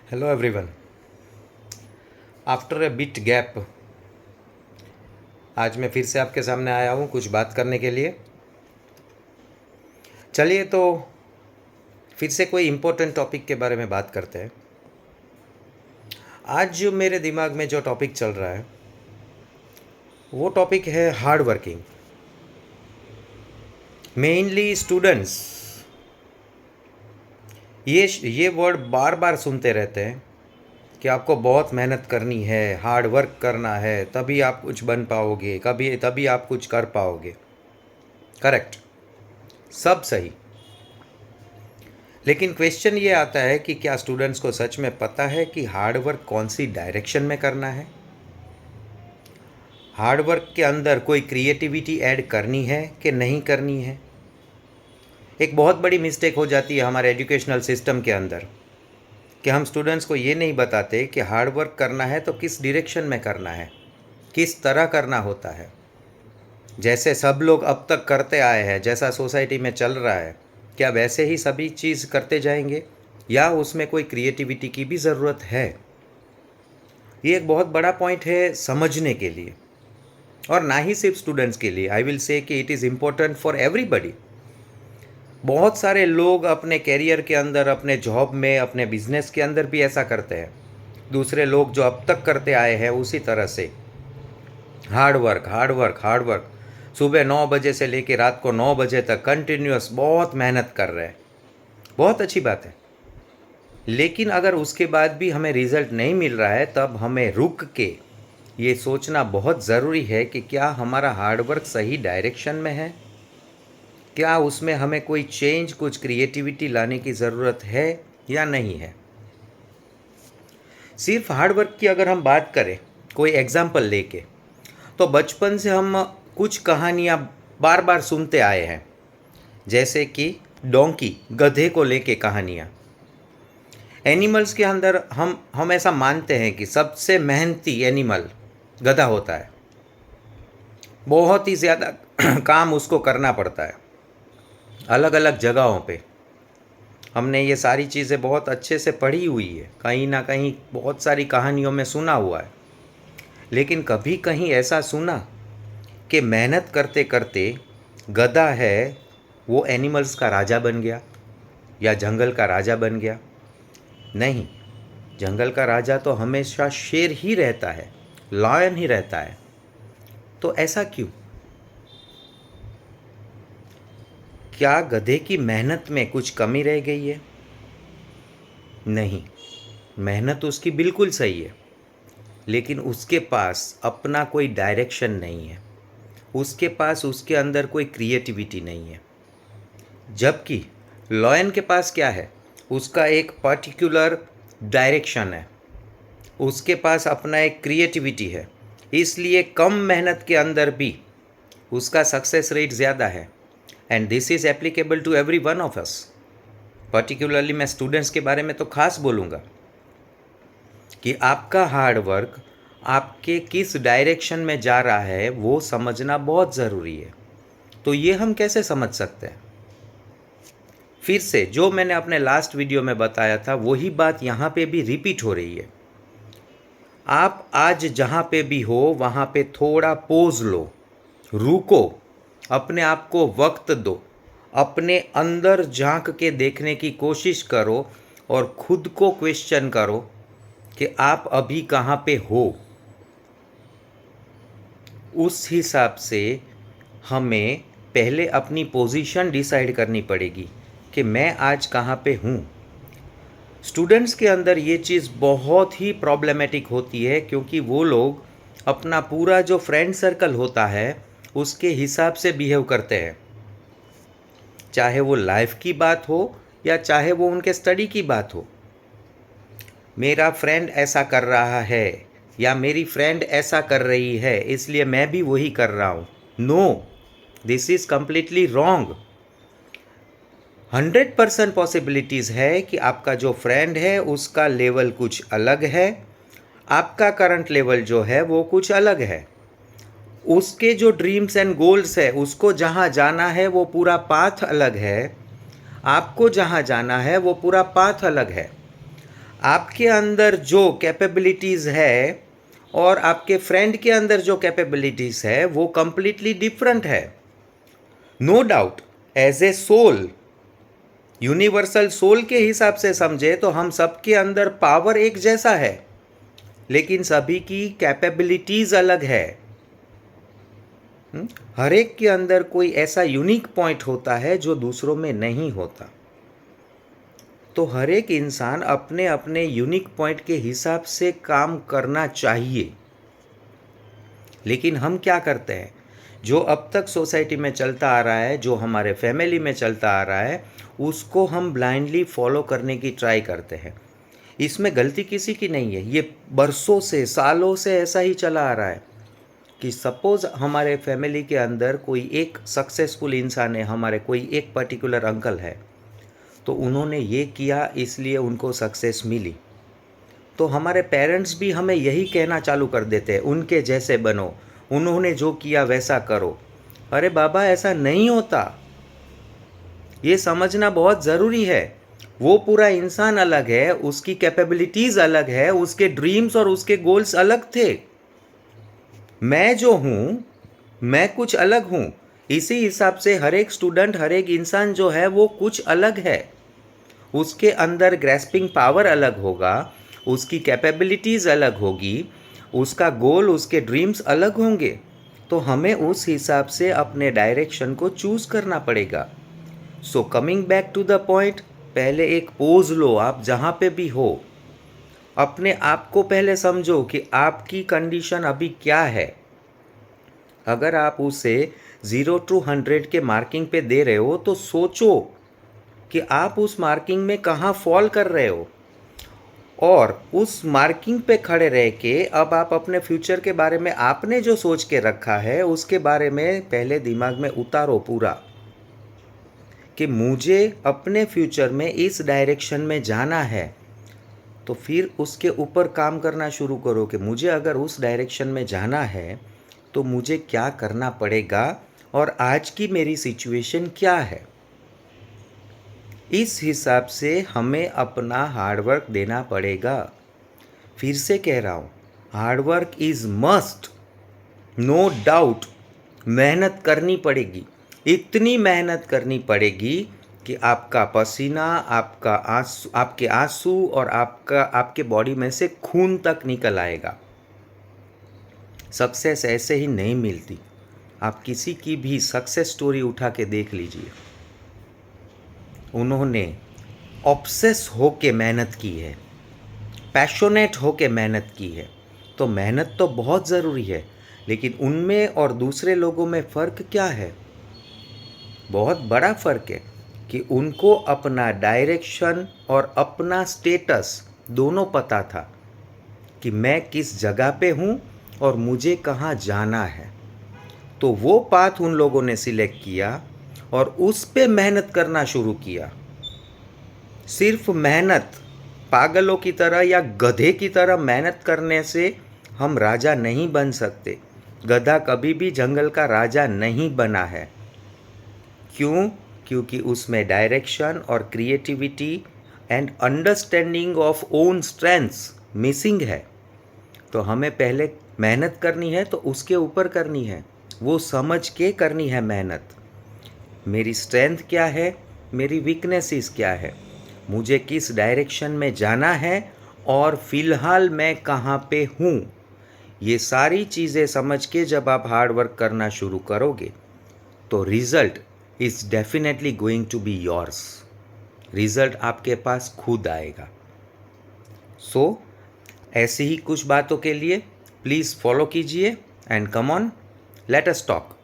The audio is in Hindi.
Hello everyone. After a bit gap आज मैं फिर से आपके सामने आया हूँ कुछ बात करने के लिए। चलिए तो फिर से कोई इम्पोर्टेंट टॉपिक के बारे में बात करते हैं। आज जो मेरे दिमाग में जो टॉपिक चल रहा है वो टॉपिक है हार्ड वर्किंग। मेनली स्टूडेंट्स ये वर्ड बार बार सुनते रहते हैं कि आपको बहुत मेहनत करनी है, हार्ड वर्क करना है, तभी आप कुछ बन पाओगे, तभी आप कुछ कर पाओगे। करेक्ट, सब सही। लेकिन क्वेश्चन ये आता है कि क्या स्टूडेंट्स को सच में पता है कि हार्ड वर्क कौन सी डायरेक्शन में करना है? हार्ड वर्क के अंदर कोई क्रिएटिविटी ऐड करनी है कि नहीं करनी है? एक बहुत बड़ी मिस्टेक हो जाती है हमारे एजुकेशनल सिस्टम के अंदर कि हम स्टूडेंट्स को ये नहीं बताते कि हार्ड वर्क करना है तो किस डायरेक्शन में करना है, किस तरह करना होता है। जैसे सब लोग अब तक करते आए हैं, जैसा सोसाइटी में चल रहा है, क्या वैसे ही सभी चीज़ करते जाएंगे या उसमें कोई क्रिएटिविटी की भी ज़रूरत है? ये एक बहुत बड़ा पॉइंट है समझने के लिए, और ना ही सिर्फ स्टूडेंट्स के लिए। आई विल से कि it is important for everybody. बहुत सारे लोग अपने कैरियर के अंदर, अपने जॉब में, अपने बिजनेस के अंदर भी ऐसा करते हैं। दूसरे लोग जो अब तक करते आए हैं उसी तरह से hard work hard work hard work, सुबह 9 बजे से लेकर रात को 9 बजे तक कंटिन्यूस बहुत मेहनत कर रहे हैं। बहुत अच्छी बात है, लेकिन अगर उसके बाद भी हमें रिजल्ट नहीं मिल रहा है तब हमें रुक के ये सोचना बहुत ज़रूरी है कि क्या हमारा हार्ड वर्क सही डायरेक्शन में है, क्या उसमें हमें कोई चेंज, कुछ क्रिएटिविटी लाने की ज़रूरत है या नहीं है। सिर्फ हार्ड वर्क की अगर हम बात करें कोई एग्जाम्पल लेके, तो बचपन से हम कुछ कहानियाँ बार बार सुनते आए हैं, जैसे कि डोंकी, गधे को लेके कहानियाँ। एनिमल्स के अंदर हम ऐसा मानते हैं कि सबसे मेहनती एनिमल गधा होता है। बहुत ही ज़्यादा काम उसको करना पड़ता है अलग अलग जगहों पे। हमने ये सारी चीज़ें बहुत अच्छे से पढ़ी हुई है, कहीं ना कहीं बहुत सारी कहानियों में सुना हुआ है। लेकिन कभी कहीं ऐसा सुना कि मेहनत करते करते गधा है वो एनिमल्स का राजा बन गया या जंगल का राजा बन गया? नहीं, जंगल का राजा तो हमेशा शेर ही रहता है, लायन ही रहता है। तो ऐसा क्यों? क्या गधे की मेहनत में कुछ कमी रह गई है? नहीं, मेहनत उसकी बिल्कुल सही है, लेकिन उसके पास अपना कोई डायरेक्शन नहीं है, उसके पास उसके अंदर कोई क्रिएटिविटी नहीं है। जबकि लॉयन के पास क्या है? उसका एक पर्टिकुलर डायरेक्शन है, उसके पास अपना एक क्रिएटिविटी है, इसलिए कम मेहनत के अंदर भी उसका सक्सेस रेट ज़्यादा है। And this is applicable to every one of us. Particularly मैं स्टूडेंट्स के बारे में तो खास बोलूँगा कि आपका हार्ड वर्क आपके किस डायरेक्शन में जा रहा है वो समझना बहुत ज़रूरी है। तो ये हम कैसे समझ सकते हैं? फिर से जो मैंने अपने लास्ट वीडियो में बताया था वही बात यहाँ पे भी रिपीट हो रही है। आप आज जहाँ पे भी हो वहाँ पे थोड़ा पॉज लो, रुको, अपने आप को वक्त दो, अपने अंदर झांक के देखने की कोशिश करो और खुद को क्वेश्चन करो कि आप अभी कहाँ पे हो। उस हिसाब से हमें पहले अपनी पोजीशन डिसाइड करनी पड़ेगी कि मैं आज कहाँ पे हूँ। स्टूडेंट्स के अंदर ये चीज़ बहुत ही प्रॉब्लमेटिक होती है, क्योंकि वो लोग अपना पूरा जो फ्रेंड सर्कल होता है उसके हिसाब से बिहेव करते हैं, चाहे वो लाइफ की बात हो या चाहे वो उनके स्टडी की बात हो। मेरा फ्रेंड ऐसा कर रहा है या मेरी फ्रेंड ऐसा कर रही है इसलिए मैं भी वही कर रहा हूँ। No, this is completely wrong. 100% possibilities है कि आपका जो फ्रेंड है उसका लेवल कुछ अलग है, आपका करंट लेवल जो है वो कुछ अलग है। उसके जो ड्रीम्स एंड गोल्स है, उसको जहाँ जाना है वो पूरा पाथ अलग है, आपको जहाँ जाना है वो पूरा पाथ अलग है। आपके अंदर जो कैपेबिलिटीज़ है और आपके फ्रेंड के अंदर जो कैपेबिलिटीज़ है वो कंप्लीटली डिफरेंट है। No doubt, as a soul, universal soul के हिसाब से समझे तो हम सबके अंदर पावर एक जैसा है, लेकिन सभी की कैपेबिलिटीज़ अलग है। हर एक के अंदर कोई ऐसा यूनिक पॉइंट होता है जो दूसरों में नहीं होता। तो हर एक इंसान अपने अपने यूनिक पॉइंट के हिसाब से काम करना चाहिए। लेकिन हम क्या करते हैं, जो अब तक सोसाइटी में चलता आ रहा है, जो हमारे फैमिली में चलता आ रहा है, उसको हम ब्लाइंडली फॉलो करने की ट्राई करते हैं। इसमें गलती किसी की नहीं है, ये बरसों से सालों से ऐसा ही चला आ रहा है कि सपोज़ हमारे फैमिली के अंदर कोई एक सक्सेसफुल इंसान है, हमारे कोई एक पर्टिकुलर अंकल है, तो उन्होंने ये किया इसलिए उनको सक्सेस मिली, तो हमारे पेरेंट्स भी हमें यही कहना चालू कर देते हैं, उनके जैसे बनो, उन्होंने जो किया वैसा करो। अरे बाबा, ऐसा नहीं होता। ये समझना बहुत ज़रूरी है। वो पूरा इंसान अलग है, उसकी कैपेबिलिटीज़ अलग है, उसके ड्रीम्स और उसके गोल्स अलग थे। मैं जो हूँ, मैं कुछ अलग हूँ। इसी हिसाब से हर एक स्टूडेंट, हर एक इंसान जो है वो कुछ अलग है। उसके अंदर ग्रैस्पिंग पावर अलग होगा, उसकी कैपेबिलिटीज़ अलग होगी, उसका गोल, उसके ड्रीम्स अलग होंगे। तो हमें उस हिसाब से अपने डायरेक्शन को चूज़ करना पड़ेगा। So coming back to the point, पहले एक पोज लो, आप जहाँ पे भी हो। अपने आप को पहले समझो कि आपकी कंडीशन अभी क्या है। अगर आप उसे 0 to 100 के मार्किंग पे दे रहे हो तो सोचो कि आप उस मार्किंग में कहाँ फॉल कर रहे हो, और उस मार्किंग पे खड़े रह के अब आप अपने फ्यूचर के बारे में आपने जो सोच के रखा है उसके बारे में पहले दिमाग में उतारो पूरा, कि मुझे अपने फ्यूचर में इस डायरेक्शन में जाना है। तो फिर उसके ऊपर काम करना शुरू करो कि मुझे अगर उस डायरेक्शन में जाना है तो मुझे क्या करना पड़ेगा और आज की मेरी सिचुएशन क्या है। इस हिसाब से हमें अपना हार्डवर्क देना पड़ेगा। फिर से कह रहा हूँ, hard work is must, no doubt. मेहनत करनी पड़ेगी, इतनी मेहनत करनी पड़ेगी कि आपका पसीना, आपका आंसू, आपके आंसू और आपके बॉडी में से खून तक निकल आएगा। सक्सेस ऐसे ही नहीं मिलती। आप किसी की भी सक्सेस स्टोरी उठा के देख लीजिए, उन्होंने ऑब्सेस होके मेहनत की है, पैशनेट होके मेहनत की है। तो मेहनत तो बहुत ज़रूरी है, लेकिन उनमें और दूसरे लोगों में फ़र्क क्या है? बहुत बड़ा फ़र्क है कि उनको अपना डायरेक्शन और अपना स्टेटस दोनों पता था कि मैं किस जगह पे हूँ और मुझे कहाँ जाना है। तो वो पाथ उन लोगों ने सिलेक्ट किया और उस पे मेहनत करना शुरू किया। सिर्फ मेहनत, पागलों की तरह या गधे की तरह मेहनत करने से हम राजा नहीं बन सकते। गधा कभी भी जंगल का राजा नहीं बना है। क्यों? क्योंकि उसमें डायरेक्शन और creativity and understanding of own strengths missing है। तो हमें पहले मेहनत करनी है तो उसके ऊपर करनी है, वो समझ के करनी है मेहनत। मेरी स्ट्रेंथ क्या है, मेरी वीकनेसेस क्या है, मुझे किस डायरेक्शन में जाना है और फ़िलहाल मैं कहाँ पे हूँ, ये सारी चीज़ें समझ के जब आप हार्ड वर्क करना शुरू करोगे तो result is definitely going to be yours. Result आपके पास खुद आएगा। सो ऐसी ही कुछ बातों के लिए प्लीज़ फॉलो कीजिए and come on, let us talk.